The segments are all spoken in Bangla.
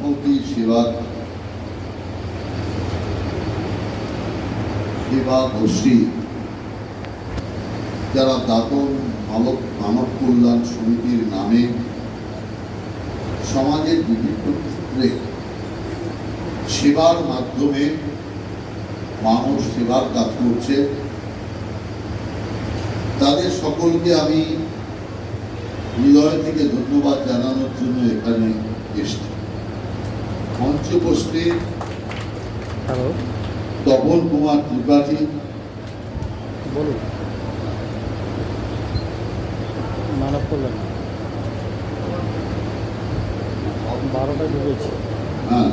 সভাপতি সেবা গোষ্ঠী, যারা দাতন মানব কল্যাণ সমিতির নামে সমাজের বিভিন্ন ক্ষেত্রে সেবার মাধ্যমে মানুষ সেবার কাজ করছে, তাদের সকলকে আমি হৃদয় থেকে ধন্যবাদ জানানোর জন্য এখানে এসেছি। মঞ্চে উপস্থিত তপন কুমার ত্রিপাঠী, বলুন। মানব কল্যাণ 12টায় ঢুকেছি। হ্যাঁ,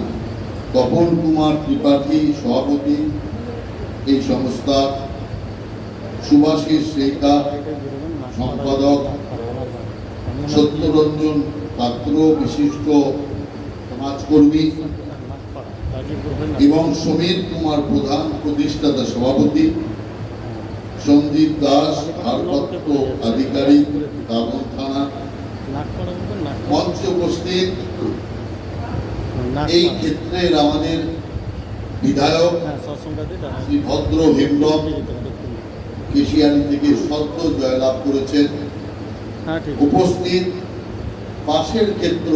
তপন কুমার ত্রিপাঠী সভাপতি এই সংস্থা, সুভাষিস শেখা সম্পাদক, সত্যরঞ্জন পাত্র বিশিষ্ট সমাজকর্মী এবং সমীর কুমার প্রধান প্রতিষ্ঠাতা সভাপতি, সন্দীপ দাস ভারপ্রাপ্ত আধিকারিক দামন থানা। মঞ্চে উপস্থিত এই ক্ষেত্রের আমাদের বিধায়ক শ্রী ভদ্র হেমব্রম কেশিয়ানি থেকে সদ্য জয়লাভ করেছেন। উপস্থিত পাশের ক্ষেত্র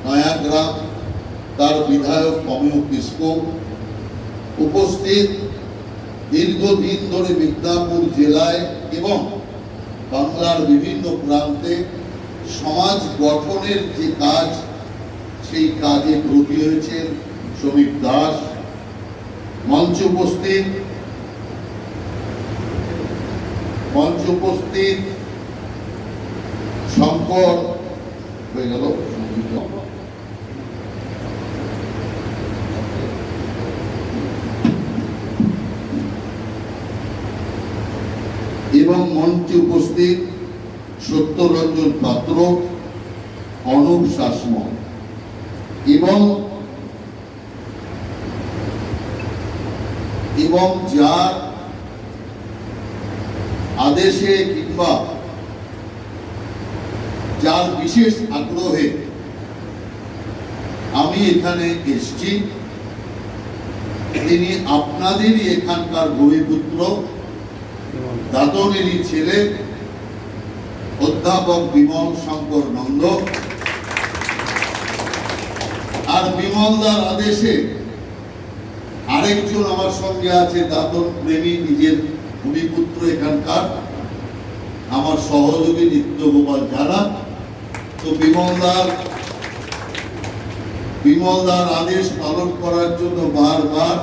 নয়াগ্রাম, তার বিধায়ক অমিয় কিসকো। উপস্থিত দীর্ঘদিন ধরে মিদনাপুর জেলায় এবং বাংলার বিভিন্ন প্রান্তে সমাজ গঠনের যে কাজ, সেই কাজে ব্রতী হয়েছেন শ্রমিক দাস। মঞ্চে উপস্থিত শঙ্কর হয়ে গেল এবং মঞ্চে উপস্থিত সত্যরঞ্জন পাত্র, অনুপ শাসমল এবং যার আদেশে কিংবা যার বিশেষ আগ্রহে আমি এখানে এসেছি, তিনি আপনাদেরই এখানকার ভূমিপুত্র, দাতনেরই ছেলে, অধ্যাপক বিমল শঙ্কর নন্দ। আর বিমলদার আদেশে আরেকজন আমার সঙ্গে আছে, দাতন প্রেমী, নিজের ভূমিপুত্র এখানকার, আমার সহযোগী নিত্য গোপাল জানা। তো বিমলদার আদেশ পালন করার জন্য বারবার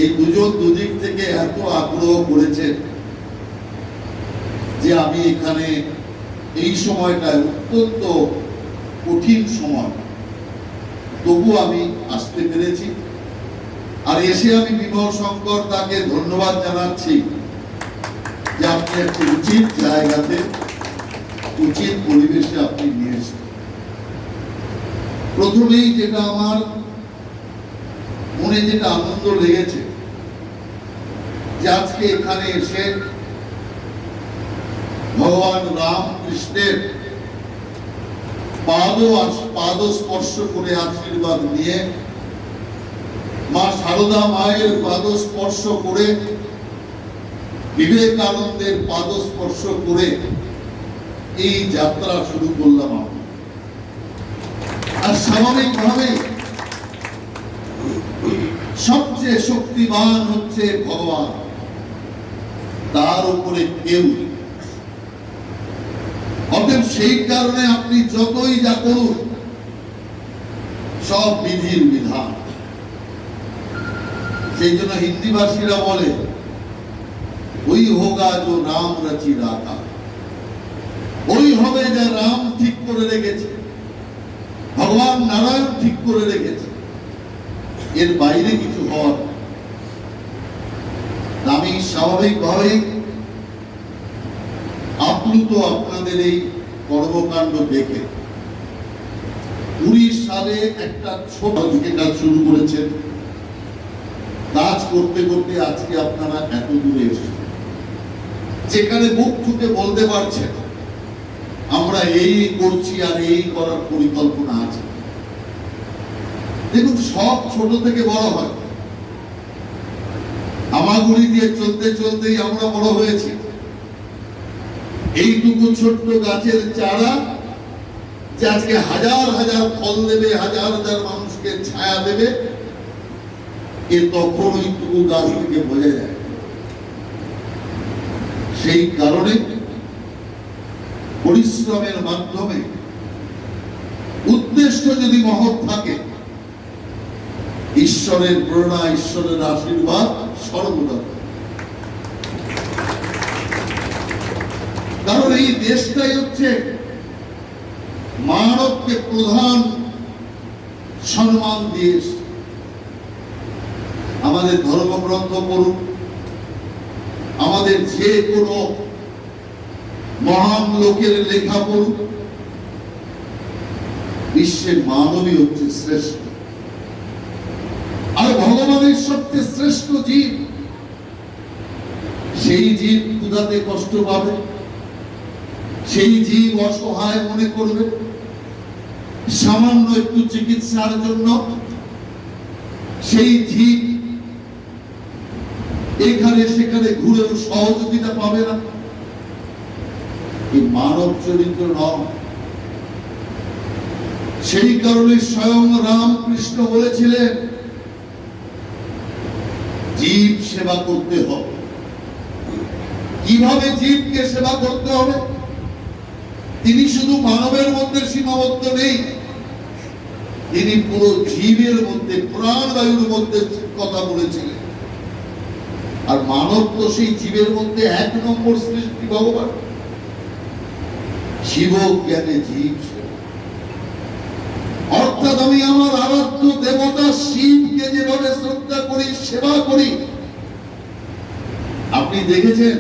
এই দুজন দুদিক থেকে এত আগ্রহ করেছেন যে আমি এখানে এই সময়টায় অত্যন্ত কঠিন সময়, তবু আমি আসতে পেরেছি। আর এসে আমি বিমল শঙ্কর তাকে ধন্যবাদ জানাচ্ছি যে আপনি একটা উচিত জায়গাতে উচিত পরিবেশে আপনি নিয়ে এসেছেন। প্রথমেই যেটা আমার মনে যেটা আনন্দ লেগেছে যে আজকে এখানে এসে ভগবান রামকৃষ্ণের পাদ স্পর্শ করে আশীর্বাদ নিয়ে, মা সারদা মায়ের পাদ স্পর্শ করে, বিবেকানন্দের পাদ স্পর্শ করে এই যাত্রা শুরু করলাম আমি। আর স্বাভাবিকভাবে সবচেয়ে শক্তিমান হচ্ছে ভগবান, তার উপরে কেউ। অতএব সেই কারণে আপনি যতই যা করুন, সব বিধির বিধান। সেই জন্য হিন্দি ভাষীরা বলে, ওই হোগা जो রাম রচি রাখা, ওই হবে যা রাম ঠিক করে রেখেছে, ভগবান নারায়ণ ঠিক করে রেখেছে, এর বাইরে কিছু হওয়ার। আমি স্বাভাবিকভাবে আপ্লুত আপনাদের এই কর্মকাণ্ড দেখে। 20 সালে একটা ছোট থেকে কাজ শুরু করেছেন, কাজ করতে করতে আজকে আপনারা এত দূরে এসেছেন, যেখানে মুখ ফুটে বলতে পারছেন আমরা এই করছি আর এই করার পরিকল্পনা আছে। দেখুন, সব ছোট থেকে বড় হয়। হামাগুড়ি দিয়ে চলতে চলতেই আমরা বড় হয়েছি। এইটুকু ছোট্ট গাছের চারা যে আজকে হাজার হাজার ফল দেবে, হাজার হাজার মানুষকে ছায়া দেবে, এ তখন ওইটুকু গাছ থেকে বোঝা যায়। সেই কারণে পরিশ্রমের মাধ্যমে উদ্দেশ্য যদি মহৎ থাকে, ঈশ্বরের প্রেরণা, ঈশ্বরের আশীর্বাদ সর্বদা। কারণ এই দেশটাই হচ্ছে মানবকে প্রধান সম্মান দিয়ে আমাদের ধর্মগ্রন্থ পড়ুন, আমাদের যে কোনো মহান লোকের লেখা পড়ুন, বিশ্বের মানবই হচ্ছে শ্রেষ্ঠ। আর ভগবানের সবচেয়ে শ্রেষ্ঠ জীব, সেই জীব ক্ষুধাতে কষ্ট পাবে, সেই জীব অসহায় মনে করবে, সামান্য একটু চিকিৎসার জন্য সেই জীব এখানে সেখানে ঘুরেও সহযোগিতা পাবে না। এই মানব চরিত্র নয়। সেই কারণে স্বয়ং রামকৃষ্ণ বলেছিলেন, জীব সেবা করতে হবে। কিভাবে জীবকে সেবা করতে হবে? তিনি শুধু মানবের মধ্যে সীমাবদ্ধ নেই, তিনি পুরো জীবের মধ্যে, প্রাণবায়ুর মধ্যে কথা বলেছিলেন। আর মানব তো সেই জীবের মধ্যে 1 নম্বর সৃষ্টি ভগবান। শিব জ্ঞানে জীব সেবা, অর্থাৎ আমি আমার আরাধ্য দেবতা শিবকে যেভাবে শ্রদ্ধা করি, সেবা করি, আপনি দেখেছেন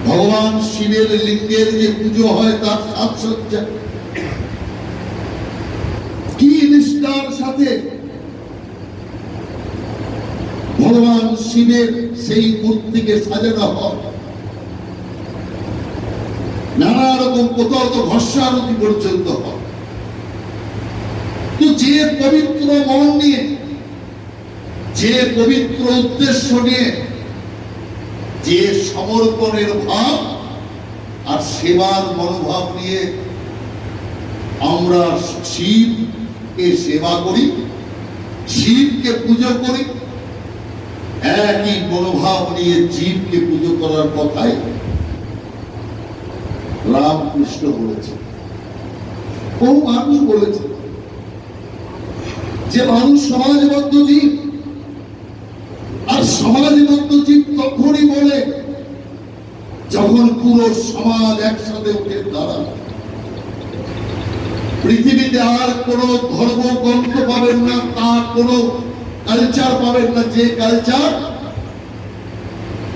ভগবান শিবের লিঙ্গের যে পুজো হয় তার সাজসজ্জা কি নিষ্ঠার সাথে ভগবান শিবের সেই মূর্তিকে সাজানো হয়। নানা রকম, কোথাও তো ঘর্ষারতি পর্যন্ত হয়। তো যে পবিত্র মন নিয়ে, যে পবিত্র উদ্দেশ্য নিয়ে, যে সমর্পণের ভাব আর সেবার মনোভাব নিয়ে আমরা শিবকে সেবা করি, শিবকে পুজো করি, একই মনোভাব নিয়ে জীবকে পুজো করার কথাই রামকৃষ্ণ বলেছে। বহু মানুষ বলেছে যে মানুষ সমাজবদ্ধ জীব, আর সমাজবদ্ধ জীব তখনই বলে যখন পুরো সমাজ একসাথে উঠে দাঁড়ায়। পৃথিবীতে আর কোন ধর্মগ্রন্থ পাবেন না, তার কোন কালচার পাবেন না, যে কালচার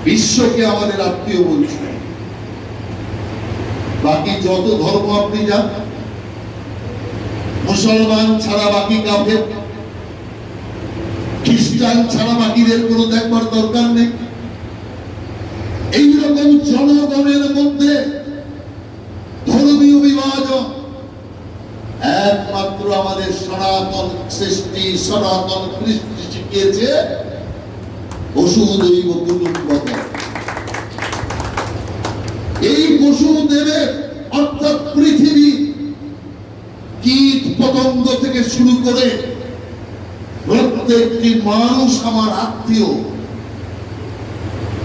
বিশ্বকে আমাদের আত্মীয় বলছে। বাকি যত ধর্ম আপনি যান, মুসলমান ছাড়া বাকি কাফের, খ্রিস্টান ছাড়া বাকিদের কোনো দেখবার দরকার নেই। এইরকম জনগণের মধ্যে ধর্মীয় বিভাজন একমাত্র আমাদের সনাতন সৃষ্টি, সনাতন কৃষ্টি শিখিয়েছে বসুদৈব কুটুম্বকম। এই বসুদেবের অর্থাৎ পৃথিবী, কীট পতঙ্গ থেকে শুরু করে প্রত্যেকটি মানুষ আমার আত্মীয়।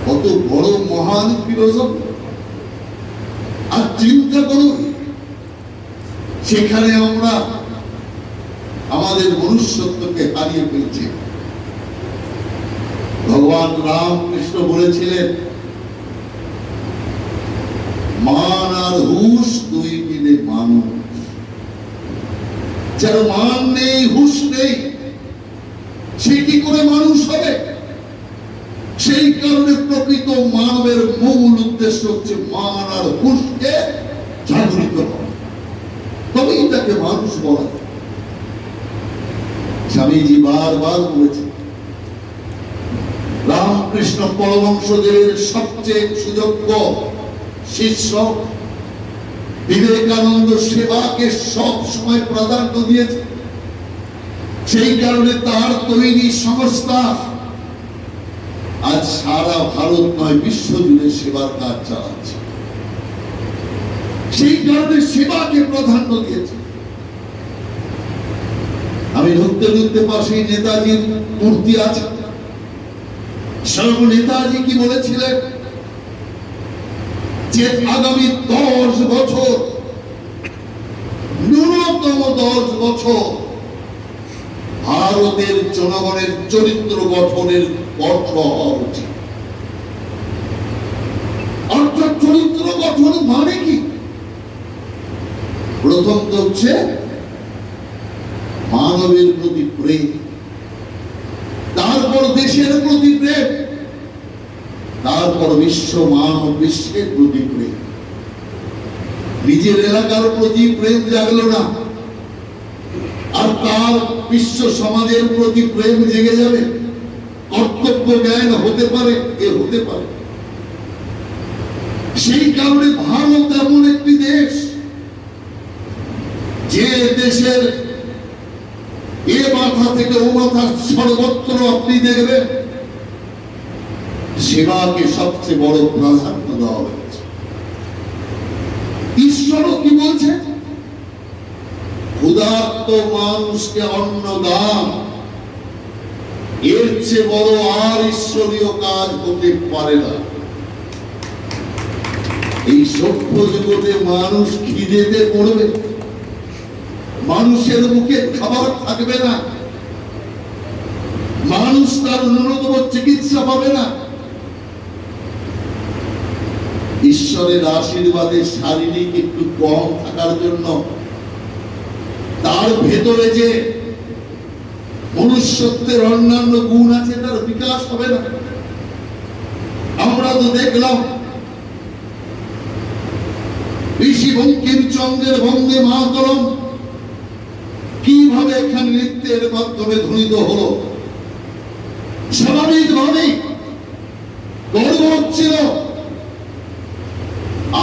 কত বড় মহান ফিলোসফি! আর চিন্তা করুন, সেখানে আমরা আমাদের মনুষ্যত্বকে হারিয়ে ফেলছি। ভগবান রামকৃষ্ণ বলেছিলেন, মান আর হুশ দুই মিলে মানুষ। যার মান নেই, হুশ নেই, সে কি করে মানুষ হবে? সেই কারণে প্রকৃত মানবের মূল উদ্দেশ্য হচ্ছে মান আর হুশকে জাগরিত করা, তবেই তাকে মানুষ বলা যায়। স্বামীজি বারবার বলেছেন, রামকৃষ্ণ পরমহংসদেবের সবচেয়ে সুযোগ্য শিষ্য বিবেকানন্দ সেবাকে সব সময় প্রাধান্য দিয়েছে। সেই কারণে তার তৈরি সংস্থা আজ সারা ভারত নয় বিশ্ব জুড়ে সেবার কাজ চালাচ্ছে। সেই কারণে সেবাকে প্রাধান্য দিয়েছে। আমি ঢুকতে ঢুকতে পাশে নেতাজির মূর্তি আছে। স্বয়ং নেতাজি কি বলেছিলেন যে আগামী 10 বছর, ন্যূনতম 10 বছর ভারতের জনগণের চরিত্র গঠনের বর্ষ হওয়া উচিত। অর্থাৎ চরিত্র গঠন মানে কি? প্রথম তো হচ্ছে মানবের প্রতি প্রেম, তারপর দেশের প্রতি প্রেম, তারপর বিশ্বের প্রতি প্রেম। নিজের এলাকার প্রতি প্রেম জাগলো না, আর তার বিশ্ব সমাজের প্রতি প্রেম জেগে যাবে। কর্তব্য জ্ঞান হতে পারে, হতে পারে। সেই কারণে ভারত এমন একটি দেশ, যে দেশের এ মাথা থেকে ও মাথা সর্বত্র আপনি দেখবেন সেবাকে সবচেয়ে বড় প্রাধান্য দেওয়া হয়েছে। ঈশ্বরও কি বলছে? ক্ষুধার্ত মানুষকে অন্ন দান, এর চেয়ে বড় আর ঈশ্বরীয় কাজ হতে পারে না। এই সভ্য জগতে মানুষ খিদেতে পড়বে, মানুষের মুখে খাবার থাকবে না, মানুষ তার ন্যূনতম চিকিৎসা পাবে না। ঈশ্বরের আশীর্বাদে শারীরিক একটু কম থাকার জন্য তার ভেতরে যে মনুষ্যত্বের অন্যান্য গুণ আছে তার বিকাশ হবে না। আমরা তো দেখলাম ঋষি বঙ্কিমচন্দ্রের বন্দে মাতরম কিভাবে এখানে নৃত্যের মাধ্যমে ধ্বনিত হলো। স্বাভাবিকভাবে গর্ব হচ্ছিল,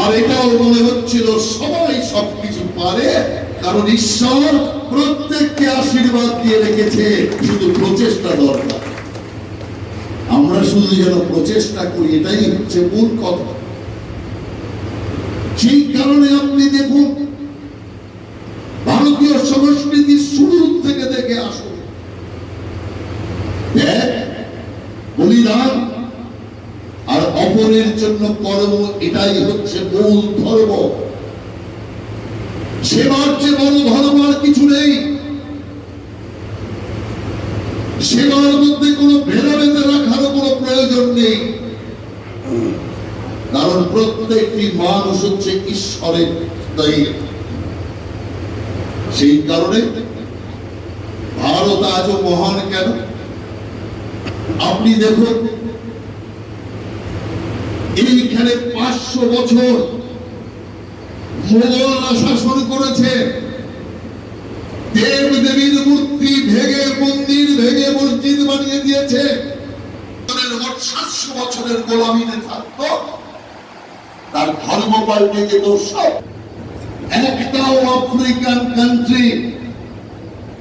আর এটাও মনে হচ্ছিল সবাই সবকিছু পারে, কারণ ঈশ্বর প্রত্যেককে আশীর্বাদ দিয়ে রেখেছে, শুধু প্রচেষ্টা দরকার। আমরা শুধু যেন প্রচেষ্টা করি, এটাই হচ্ছে মূল কথা। সেই কারণে আপনি দেখুন ভারতীয় সংস্কৃতির শুরু থেকে দেখে আসুন, বলিদান আর অপরের জন্য কর্ম, এটাই হচ্ছে মূল ধর্ম। সেবার চেয়ে বড় ধর্ম আর কিছু নেই। সেবার মধ্যে কোনো ভেদাভেদ রাখারও কোনো প্রয়োজন নেই, কারণ প্রত্যেকটি মানুষ হচ্ছে ঈশ্বরের দায়ী। সেই কারণে ভারত আজও মহান কেন? আপনি দেখুন এইখানে 500 বছর মোগলরা শাসন করেছে, দেব দেবীর মূর্তি ভেঙে, মন্দির ভেঙে মসজিদ বানিয়ে দিয়েছে। 700 বছরের গোলামিতে থাকতো, তার ধর্ম পাল্টে যেত সব। একটাও আফ্রিকান কান্ট্রি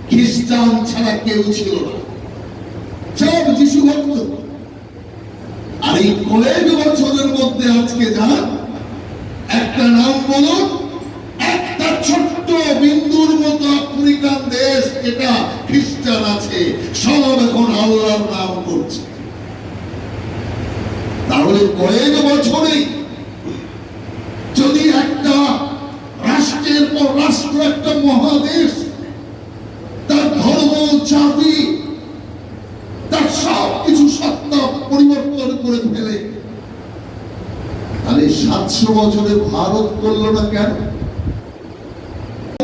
খ্রিস্টান ছাড়া কেউ ছিল না, সব যিশু ভক্ত। আর এই কয়েক বছরের মধ্যে আজকে যান, একটা নাম বলুন, একটা ছোট্ট বিন্দুর মতো আফ্রিকান দেশ যেটা খ্রিস্টান আছে, সব এখন আল্লাহর নাম করছে। তাহলে কয়েক বছরেই যদি একটা রাষ্ট্রের পর রাষ্ট্র, একটা মহাদেশ তার ধর্ম, জাতি, তার সব কিছু সত্তা পরিবর্তন করে ফেলে, তাহলে 700 বছরে ভারত করলো না কেন?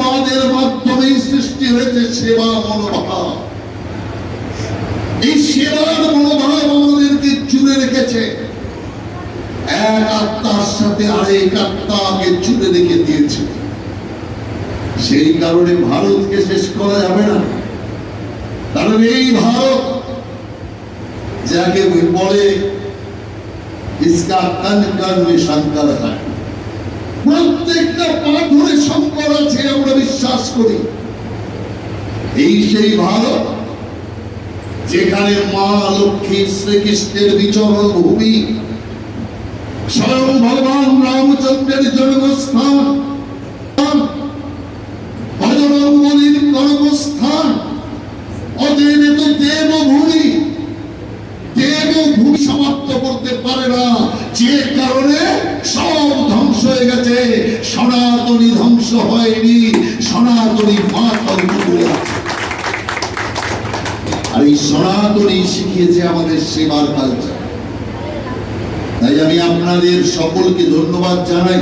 আমাদের মাধ্যমেই সৃষ্টি হয়েছে সেবা মনোভাব। এই সেবার মনোভাব আমাদেরকে জুড়ে রেখেছে, এক আত্মার সাথে আরেক আত্মাকে জুড়ে রেখে দিয়েছে। সেই কারণে ভারতকে শেষ করা যাবে না। কারণ এই ভারত যাকে বলে इसका कण कण में शंकर है, প্রত্যেকটা পাথরে শঙ্কর আছে আমরা বিশ্বাস করি। এই সেই ভারত যেখানে মা লক্ষ্মী শ্রীকৃষ্ণের বিচরণ ভূমি, স্বয়ং ভগবান রামচন্দ্রের জন্মস্থান, বজরঙ্গলির কর্মস্থান, অতএব তো দেবভূমি। দেবভূমি সমাপ্ত করতে পারে না, যে কারণে সব ধ্বংস হয়ে গেছে। সনাতনী ধ্বংস হয়নি, সনাতনী মা তন্ত্র। আর এই সনাতনী শিখিয়েছে আমাদের সেবার কালচার। তাই আমি আপনাদের সকলকে ধন্যবাদ জানাই,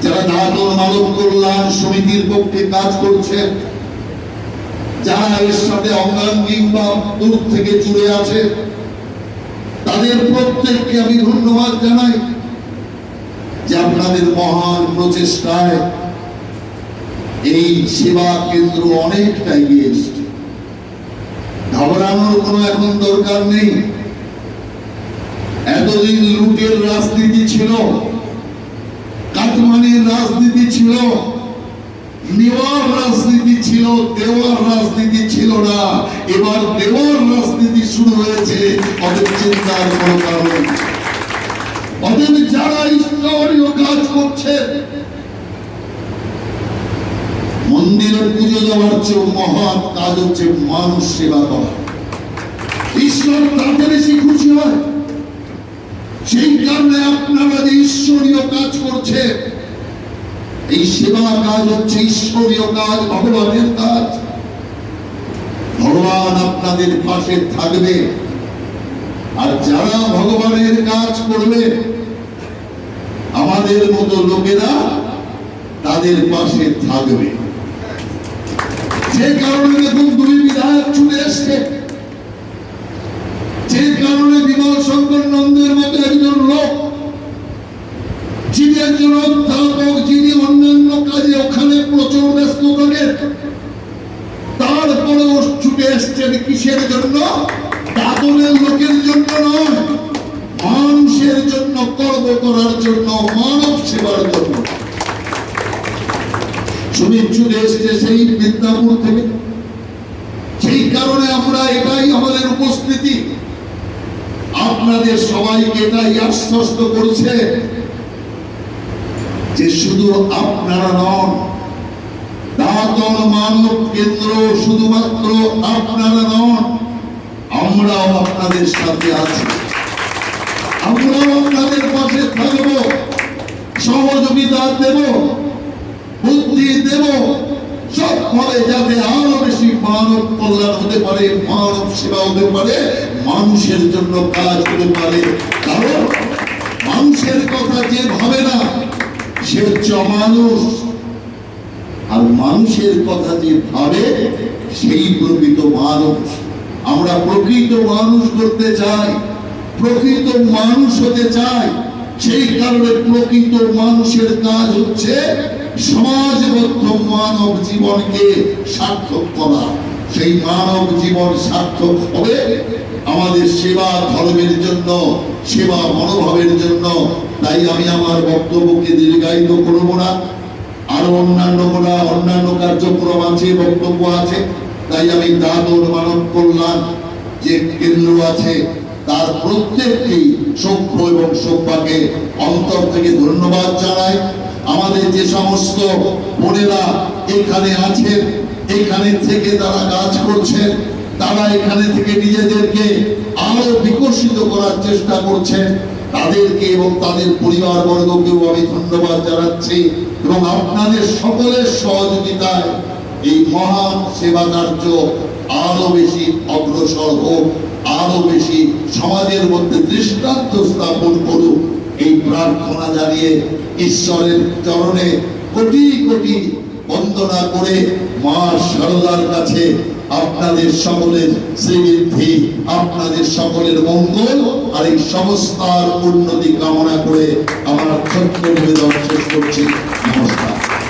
যারা দাতন মানব কল্যাণ সমিতির পক্ষে কাজ করছে, যারা এর সাথে অঙ্গাঙ্গিক বা দূর থেকে জুড়ে আছে, তাদের প্রত্যেককে আমি ধন্যবাদ জানাই যে আপনাদের মহান প্রচেষ্টায় এই সেবা কেন্দ্র অনেকটা এগিয়ে এসছে। ঘবরানোর কোনো এখন দরকার নেই। এতদিন লুটের রাজনীতি ছিল, কাটমানির রাজনীতি ছিল, নেওয়ার রাজনীতি ছিল, দেওয়ার রাজনীতি ছিল না। এবার দেওয়ার রাজনীতি শুরু হয়েছে। অতএব চিন্তার কোনো কারণ নেই। অতএব যারা ঈশ্বরীয় কাজ করছে, মন্দিরে পুজো দেওয়ার চেয়ে মহৎ কাজ হচ্ছে মানুষ সেবা করা। ঈশ্বর তাতে বেশি খুশি হয়। সেই কারণে আপনারা যে ঈশ্বরীয় কাজ করছে, এই সেবা কাজ হচ্ছে ঈশ্বরীয় কাজ, ভগবানের কাজ। ভগবান আপনাদের পাশে থাকবে, আর যারা ভগবানের কাজ করবে আমাদের মতো লোকেরা তাদের পাশে থাকবে। যে কারণে দেখুন 2 বিধায়ক ছুটে এসছে, যে কারণে বিমল শঙ্কর নন্দের মতো একজন লোক, যিনি একজন অধ্যাপক, যিনি অন্যান্য কাজে ওখানে প্রচুর ব্যস্ত থাকেন, তারপরেও ছুটে এসছেন কিসের জন্য? দাদনের লোকের জন্য নয়, মানুষের জন্য, কর্ম করার জন্য, মানব সেবার জন্য। সুমিত ছুটে এসছে সেই মিদনাপুর থেকে। সেই কারণে আমরা, এটাই আমাদের উপস্থিতি, আপনাদের সবাইকে এটাই আশ্বস্ত করছে যে শুধু আপনারা নন, দাতন মানব কেন্দ্র শুধুমাত্র আপনারা নন, আমরাও আপনাদের সাথে আছি। আমরাও আপনাদের পাশে থাকব, সহযোগিতা দেব, বুদ্ধি দেব, সব ফলে যাতে আরো বেশি মানব কল্যাণ হতে পারে, মানব সেবা হতে পারে, মানুষের জন্য কাজ হতে পারে। কারণ মানুষের কথা যে ভাবে না সে হচ্ছে অমানুষ, আর মানুষের কথা যে ভাবে সেই প্রকৃত মানুষ। আমরা প্রকৃত মানুষ করতে চাই, প্রকৃত মানুষ হতে চাই। সেই কারণে প্রকৃত মানুষের কাজ হচ্ছে সমাজবদ্ধ মানব জীবনকে সার্থক করা। সেই মানব জীবন সার্থক হবে আমাদের সেবা ধর্মের জন্য, সেবা মনোভাবের জন্য। তাই আমি আমার বক্তব্যকে দীর্ঘায়িত করব না। আরো অন্যান্য কার্যক্রম আছে, বক্তব্য আছে। তাই আমি দাদন মানব কল্যাণ যে কেন্দ্র আছে তার প্রত্যেককেই সভ্য এবং সভ্যাকে অন্তর থেকে ধন্যবাদ জানাই। আমাদের যে সমস্ত বোনেরা এখানে আছেন, এখানে থেকে তারা কাজ করছেন, তারা এখানে থেকে নিজেদেরকে আরো বিকশিত করার চেষ্টা করছেন, তাদেরকে এবং তাদের পরিবার বর্গকেও আমি ধন্যবাদ জানাচ্ছি। এবং আপনাদের সকলের সহযোগিতায় এই মহান সেবা কার্য আরো বেশি অগ্রসর হোক, আরো বেশি সমাজের মধ্যে দৃষ্টান্ত স্থাপন করুক, এই প্রার্থনা জানিয়ে ঈশ্বরের চরণে কোটি কোটি বন্দনা করে মা শারদার কাছে আপনাদের সকলের শ্রীবৃদ্ধি, আপনাদের সকলের মঙ্গল আর এই সংস্থার উন্নতি কামনা করে আমার ছোট্ট নিবেদন শেষ করছি। নমস্কার।